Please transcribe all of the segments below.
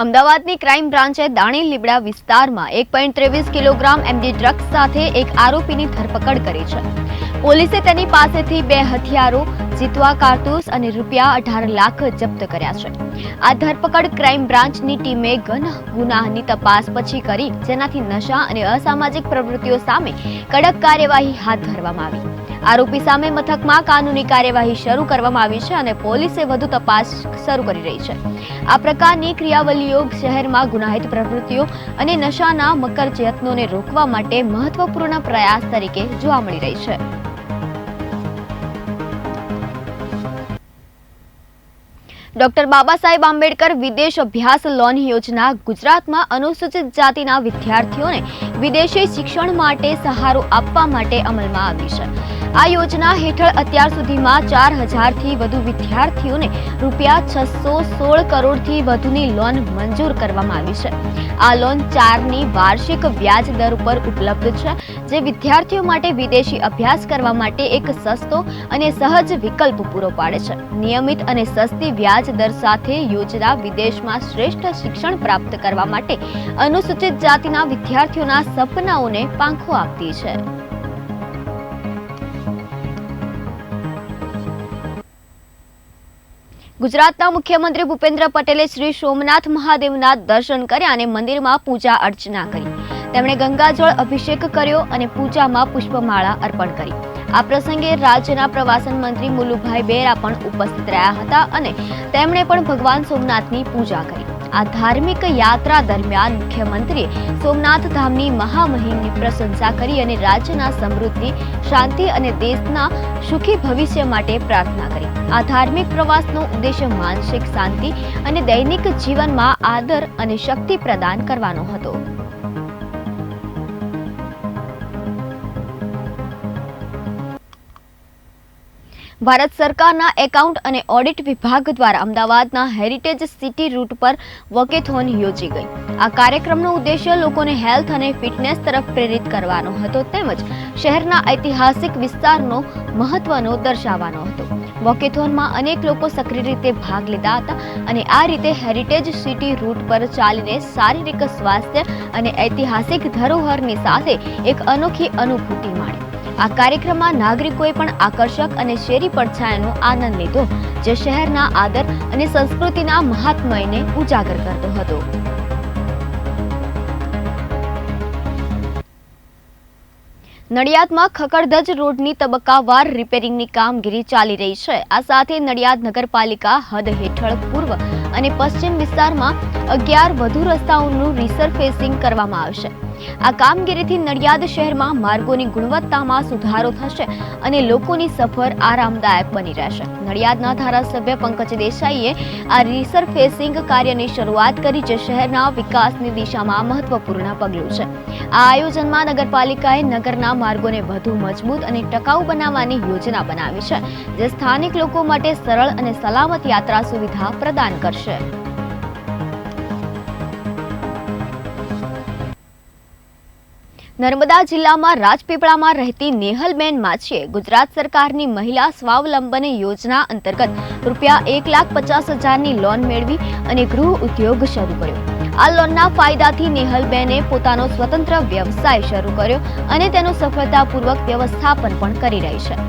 અમદાવાદની ક્રાઇમ બ્રાન્ચે દાણી લીબડા વિસ્તારમાં 1.23 kilogram MD drugs સાથે એક આરોપીની ધરપકડ કરી છે. પોલીસે તેની પાસેથી 2 હથિયારો, જીતવા કારતૂસ અને ₹18 લાખ જપ્ત કર્યા છે. આ ધરપકડ ક્રાઇમ બ્રાન્ચની ટીમે ગુનાની તપાસ પછી કરી, જેનાથી નશા અને અસામાજિક પ્રવૃત્તિઓ સામે કડક કાર્યવાહી હાથ ધરવામાં આવી. આરોપી સામે મથકમાં કાનૂની કાર્યવાહી શરૂ કરવામાં આવી છે અને પોલીસે વધુ તપાસ શરૂ કરી રહી છે. આ પ્રકારની ક્રિયાવલીઓ શહેરમાં ગુનાહિત પ્રવૃત્તિઓ અને નશાના મકર પ્રયત્નોને રોકવા માટે મહત્વપૂર્ણ પ્રયાસ તરીકે જોવા મળી રહી છે. ડોક્ટર બાબા સાહેબ આંબેડકર વિદેશ અભ્યાસ લોન યોજના ગુજરાતમાં અનુસૂચિત જાતિના વિદ્યાર્થીઓને વિદેશી શિક્ષણ માટે સહારો આપવા માટે અમલમાં આવી છે. આ યોજના હેઠળ અત્યાર સુધીમાં 4,000થી વધુ વિદ્યાર્થીઓને ₹616 કરોડથી વધુની લોન મંજૂર કરવામાં આવી છે. આ લોન 4ની વાર્ષિક વ્યાજ દર ઉપર ઉપલબ્ધ છે, જે વિદ્યાર્થીઓ માટે વિદેશી અભ્યાસ કરવા માટે એક સસ્તો અને સહજ વિકલ્પ પૂરો પાડે છે. નિયમિત અને સસ્તી વ્યાજ દર સાથે યોજના વિદેશમાં શ્રેષ્ઠ શિક્ષણ પ્રાપ્ત કરવા માટે અનુસૂચિત જાતિના વિદ્યાર્થીઓના સપનાઓને પાંખો આપતી છે. ગુજરાતના મુખ્યમંત્રી ભૂપેન્દ્ર પટેલે શ્રી સોમનાથ મહાદેવના દર્શન કર્યા અને મંદિરમાં પૂજા અર્ચના કરી. તેમણે ગંગાજળ અભિષેક કર્યો અને પૂજામાં પુષ્પમાળા અર્પણ કરી. આ પ્રસંગે રાજ્યના પ્રવાસન મંત્રી મુલુભાઈ બેરા પણ ઉપસ્થિત રહ્યા હતા અને તેમણે પણ ભગવાન સોમનાથની પૂજા કરી. આ ધાર્મિક યાત્રા દરમિયાન મુખ્યમંત્રીએ સોમનાથ ધામની મહામહિમની પ્રશંસા કરી અને રાજ્યના સમૃદ્ધિ, શાંતિ અને દેશના સુખી ભવિષ્ય માટે પ્રાર્થના કરી. આ ધાર્મિક પ્રવાસનો ઉદ્દેશ્ય માનસિક શાંતિ અને દૈનિક જીવનમાં આદર અને શક્તિ પ્રદાન કરવાનો હતો. ભારત સરકારના એકાઉન્ટ અને ઓડિટ વિભાગ દ્વારા અમદાવાદના હેરિટેજ સિટી રૂટ પર વોકેથોન યોજી ગઈ. આ કાર્યક્રમનો ઉદ્દેશ્ય લોકોને હેલ્થ અને ફિટનેસ તરફ પ્રેરિત કરવાનો હતો, તેમજ શહેરના ઐતિહાસિક વિસ્તારનો મહત્વનો દર્શાવવાનો હતો. વોકેથોનમાં અનેક લોકો સક્રિય રીતે ભાગ લીધા હતા અને આ રીતે હેરિટેજ સિટી રૂટ પર ચાલીને શારીરિક સ્વાસ્થ્ય અને ઐતિહાસિક ધરોહરની સાથે એક અનોખી અનુભૂતિ માણી. આ કાર્યક્રમમાં નાગરિકોએ પણ આકર્ષક અને શેરી પડછાયાનો આનંદ લીધો, જે શહેરના આદર અને સંસ્કૃતિના મહાત્મ્યને ઉજાગર કરતો હતો. નડિયાદમાં ખકડધજ રોડની તબક્કાવાર રિપેરિંગની કામગીરી ચાલી રહી છે. આ સાથે નડિયાદ નગરપાલિકા હદ હેઠળ પૂર્વ અને પશ્ચિમ વિસ્તારમાં 11 વધુ રસ્તાઓનું રિસરફેસિંગ કરવામાં આવશે. આ કામગીરીથી નડિયાદ શહેરમાં માર્ગોની ગુણવત્તામાં સુધારો થશે અને લોકોની સફર આરામદાયક બની રહેશે. નડિયાદના ધારાસભ્ય પંકજ દેસાઈએ આ રિસરફેસિંગ કાર્યની શરૂઆત કરી, જે શહેરના વિકાસની દિશામાં મહત્વપૂર્ણ પગલું છે. આ આયોજનમાં નગરપાલિકાએ નગરના માર્ગોને વધુ મજબૂત અને ટકાઉ બનાવવાની યોજના બનાવી છે, જે સ્થાનિક લોકો માટે સરળ અને સલામત યાત્રા સુવિધા પ્રદાન કરશે. નર્મદા જિલ્લામાં રાજપીપળામાં રહેતી નેહલબેન માછીએ ગુજરાત સરકારની મહિલા સ્વાવલંબન યોજના અંતર્ગત ₹1,50,000ની લોન મેળવી અને ગૃહ ઉદ્યોગ શરૂ કર્યો. આ લોનના ફાયદાથી નેહલબેને પોતાનો સ્વતંત્ર વ્યવસાય શરૂ કર્યો અને તેનું સફળતાપૂર્વક વ્યવસ્થાપન પણ કરી રહી છે.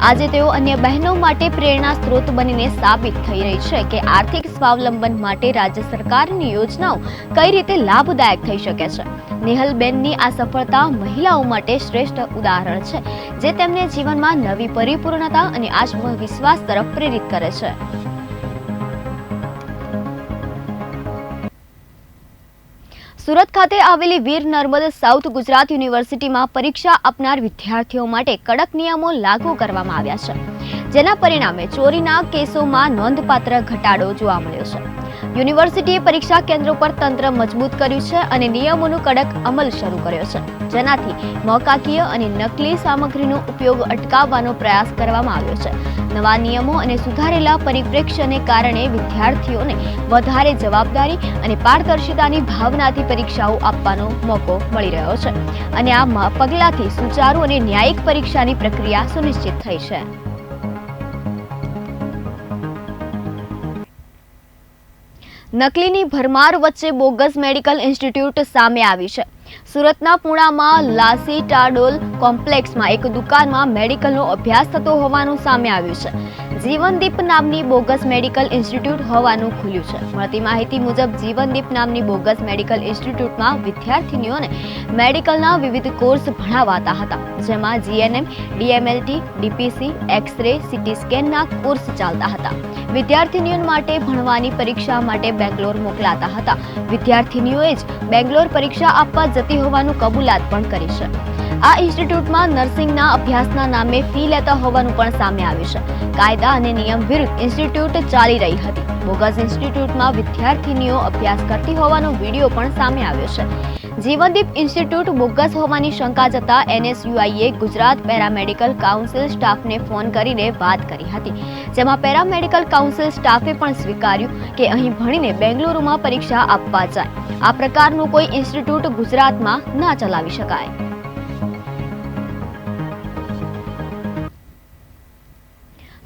આજે તેઓ અન્ય બહેનો માટે પ્રેરણા સ્ત્રોત બનીને સાબિત થઈ રહી છે કે આર્થિક સ્વાવલંબન માટે રાજ્ય સરકારની યોજનાઓ કઈ રીતે લાભદાયક થઈ શકે છે. નેહલબેનની આ સફળતા મહિલાઓ માટે શ્રેષ્ઠ ઉદાહરણ છે, જે તેમને જીવનમાં નવી પરિપૂર્ણતા અને આત્મવિશ્વાસ તરફ પ્રેરિત કરે છે. સુરત ખાતે આવેલી વીર નર્મદ સાઉથ ગુજરાત યુનિવર્સિટીમાં પરીક્ષા આપનાર વિદ્યાર્થીઓ માટે કડક નિયમો લાગુ કરવામાં આવ્યા છે, જેના પરિણામે ચોરીના કેસોમાં નોંધપાત્ર ઘટાડો જોવા મળ્યો છે. યુનિવર્સિટીએ પરીક્ષા કેન્દ્રો પર તંત્ર મજબૂત કર્યું છે અને નિયમોનો કડક અમલ શરૂ કર્યો છે, જેનાથી મોકાકીય અને નકલી સામગ્રીનો ઉપયોગ અટકાવવાનો પ્રયાસ કરવામાં આવ્યો છે. નવા નિયમો અને સુધારેલા પરિપ્રેક્ષ્યને કારણે વિદ્યાર્થીઓને વધારે જવાબદારી અને પારદર્શિતાની ભાવનાથી પરીક્ષાઓ આપવાનો મોકો મળી રહ્યો છે અને આ પગલાંથી સુચારુ અને ન્યાયિક પરીક્ષાની પ્રક્રિયા સુનિશ્ચિત થઈ છે. નકલીની ભરમાર વચ્ચે બોગસ મેડિકલ ઇન્સ્ટિટ્યૂટ સામે આવી છે. સુરતના પુણામાં લાસી ટાડોલ કોમ્પ્લેક્સમાં એક દુકાનમાં મેડિકલનો અભ્યાસ થતો હોવાનું સામે આવ્યું છે. જીવનદીપ નામની બોગસ મેડિકલ ઇન્સ્ટિટ્યૂટ હોવાનું ખુલ્યું છે. મળતી માહિતી મુજબ જીવનદીપ નામની બોગસ મેડિકલ ઇન્સ્ટિટ્યૂટમાં વિદ્યાર્થીનીઓને મેડિકલના વિવિધ કોર્સ ભણાવાતા હતા, જેમાં GNM, DMLT, DPC, X-ray, CT સ્કેનના કોર્સ ચાલતા હતા. વિદ્યાર્થીનીઓ માટે ભણવાની પરીક્ષા માટે બેંગ્લોર મોકલાતા હતા. વિદ્યાર્થીનીઓએ જ બેંગ્લોર પરીક્ષા આપવા જતી હોવાનું કબૂલાત પણ કરી છે. આ ઇન્સ્ટિટ્યૂટમાં નર્સિંગના અભ્યાસના નામે ફી લેતા હોવાનું પણ સામે આવ્યું છે. કાયદા અને નિયમ વિરુદ્ધ ઇન્સ્ટિટ્યૂટ ચાલી રહી હતી. બોગસ ઇન્સ્ટિટ્યૂટમાં વિદ્યાર્થીનીઓ અભ્યાસ કરતી હોવાનો વિડીયો પણ સામે આવ્યો છે. જીવનદીપ ઇન્સ્ટિટ્યૂટ બોગસ હોવાની શંકા જતા એનએસયુઆઈએ ગુજરાત પેરામેડિકલ કાઉન્સિલ સ્ટાફને ફોન કરીને વાત કરી હતી, જેમાં પેરામેડિકલ કાઉન્સિલ સ્ટાફે પણ સ્વીકાર્યું કે અહીં ભણીને બેંગલુરુમાં પરીક્ષા આપવા જાય. આ પ્રકારનું કોઈ ઇન્સ્ટિટ્યૂટ ગુજરાતમાં ના ચલાવી શકાય.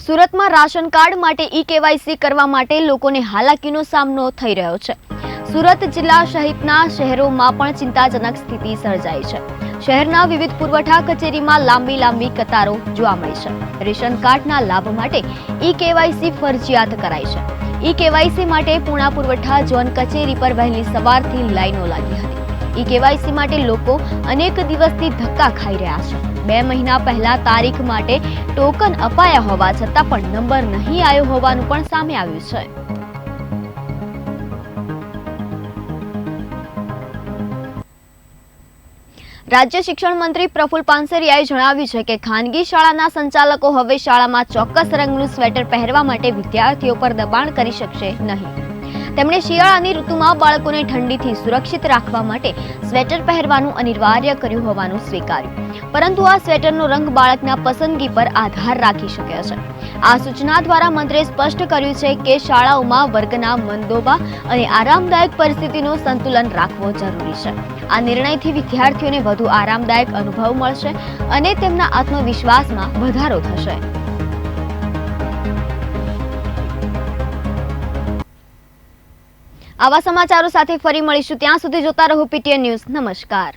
સુરતમાં રાશન કાર્ડ માટે ઈ-કેવાયસી કરવા માટે લોકોને હાલાકીનો સામનો થઈ રહ્યો છે. સુરત જિલ્લા સહિતના શહેરોમાં પણ ચિંતાજનક સ્થિતિ સર્જાઈ છે. શહેરના વિવિધ પુરવઠા કચેરીમાં લાંબી કતારો જોવા મળી છે. રેશન કાર્ડના લાભ માટે ઈ-કેવાયસી ફરજિયાત કરાઈ છે. ઈ-કેવાયસી માટે પુણા પુરવઠા ઝોન કચેરી પર વહેલી સવારથી લાઈનો લાગી હતી. ઈ-કેવાયસી માટે લોકો અનેક દિવસથી ધક્કા ખાઈ રહ્યા છે. 2 મહિના પહેલા તારીખ માટે ટોકન અપાયા હોવા છતાં પણ નંબર નહીં આવ્યો હોવાનું પણ સામે આવ્યું છે. રાજ્ય શિક્ષણ મંત્રી પ્રફુલ પાનસરિયાએ જણાવ્યું છે કે ખાનગી શાળાના સંચાલકો હવે શાળામાં ચોક્કસ રંગનું સ્વેટર પહેરવા માટે વિદ્યાર્થીઓ પર દબાણ કરી શકશે નહીં. તેમણે શિયાળાની ઋતુમાં બાળકોને ઠંડીથી સુરક્ષિત રાખવા માટે સ્વેટર પહેરવાનું અનિવાર્ય કર્યું હોવાનું સ્વીકાર્યું, પરંતુ આ સ્વેટરનો રંગ બાળકના પસંદગી પર આધાર રાખી શકે છે. આ સૂચના દ્વારા મંત્રીએ સ્પષ્ટ કર્યું છે કે શાળાઓમાં વર્ગના મંદોબા અને આરામદાયક પરિસ્થિતિનું સંતુલન રાખવો જરૂરી છે. આ નિર્ણયથી વિદ્યાર્થીઓને વધુ આરામદાયક અનુભવ મળશે અને તેમના આત્મવિશ્વાસમાં વધારો થશે. આવા સમાચારો સાથે ફરી મળીશું. ત્યાં સુધી જોતા રહો PTN ન્યૂઝ. નમસ્કાર.